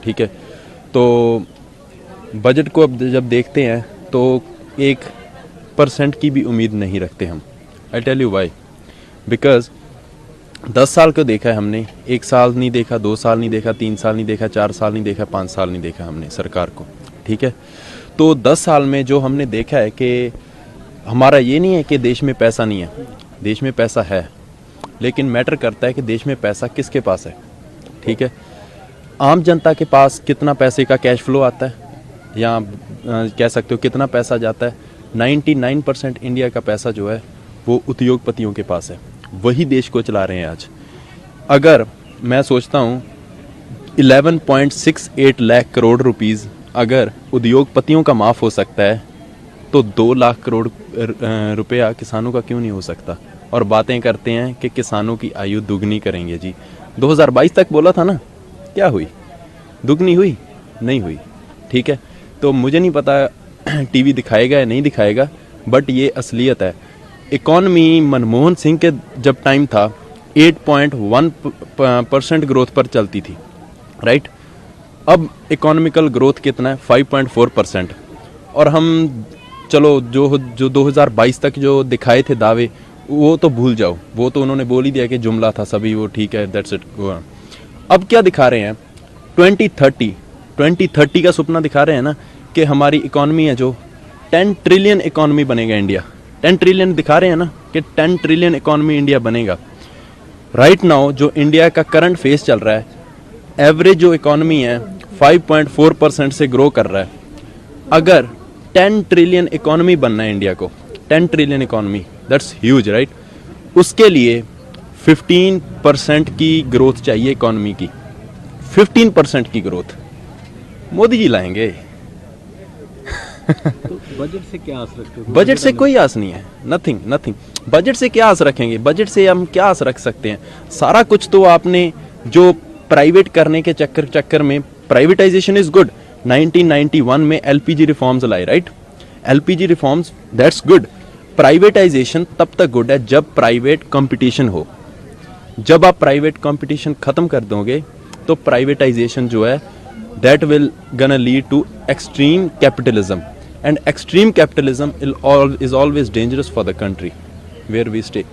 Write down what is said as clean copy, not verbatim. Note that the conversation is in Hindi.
ठीक है। तो बजट को अब जब देखते हैं तो 1% की भी उम्मीद नहीं रखते हम। I tell you why, because 10 साल को देखा है हमने, 1 साल नहीं देखा, 2 साल नहीं देखा, 3 साल नहीं देखा, 4 साल नहीं देखा, 5 साल नहीं देखा हमने सरकार को, ठीक है। तो 10 साल में जो हमने देखा है कि हमारा ये नहीं है कि देश में पैसा नहीं है, देश में पैसा है, लेकिन मैटर करता है कि देश में पैसा किसके पास है, ठीक है। आम जनता के पास कितना पैसे का कैश फ्लो आता है, या कह सकते हो कितना पैसा जाता है। 99% इंडिया का पैसा जो है वो उद्योगपतियों के पास है, वही देश को चला रहे हैं आज। अगर मैं सोचता हूँ 11.68 लाख करोड़ रुपीज़ अगर उद्योगपतियों का माफ़ हो सकता है, तो 2 लाख करोड़ रुपया किसानों का क्यों नहीं हो सकता। और बातें करते हैं कि किसानों की आयु दुगनी करेंगे जी। 2022 तक बोला था ना, क्या हुई? दुगनी हुई? नहीं हुई, ठीक है। तो मुझे नहीं पता टीवी दिखाएगा या नहीं दिखाएगा, बट ये असलियत है। इकॉनमी मनमोहन सिंह के जब टाइम था 8.1% ग्रोथ पर चलती थी, राइट। अब इकोनॉमिकल ग्रोथ कितना है? 5.4%। और हम चलो जो 2022 तक जो दिखाए थे दावे, वो तो भूल जाओ, वो तो उन्होंने बोल ही दिया कि जुमला था सभी, वो ठीक है, दैट्स इट। अब क्या दिखा रहे हैं? 2030 का सपना दिखा रहे हैं ना, कि हमारी इकॉनमी है जो 10 ट्रिलियन इकॉनमी बनेगा इंडिया। 10 ट्रिलियन दिखा रहे हैं ना कि 10 ट्रिलियन इकॉनमी इंडिया बनेगा। राइट नाउ जो इंडिया का करंट फेस चल रहा है, एवरेज जो इकॉनमी है 5.4% से ग्रो कर रहा है। अगर 10 ट्रिलियन इकॉनमी बनना है इंडिया को, 10 trillion economy, that's huge, right. उसके लिए 15% की ग्रोथ चाहिए इकॉनमी की, 15% की ग्रोथ मोदी जी लाएंगे। तो बजट से क्या आस रखते हो? बजट से कोई आस नहीं है, नथिंग। बजट से क्या आस रखेंगे? बजट से हम क्या आस रख सकते हैं? सारा कुछ तो आपने जो प्राइवेट करने के चक्कर में, प्राइवेटाइजेशन इज गुड। 1991 में एलपीजी रिफॉर्म्स लाए, right. LPG reforms, that's good. Privatisation तब तक गुड है जब प्राइवेट कंपटीशन हो। जब आप प्राइवेट कंपटीशन खत्म कर दोगे तो प्राइवेटाइजेशन जो है that will gonna lead to extreme capitalism, and extreme capitalism is always dangerous for the country where we stay.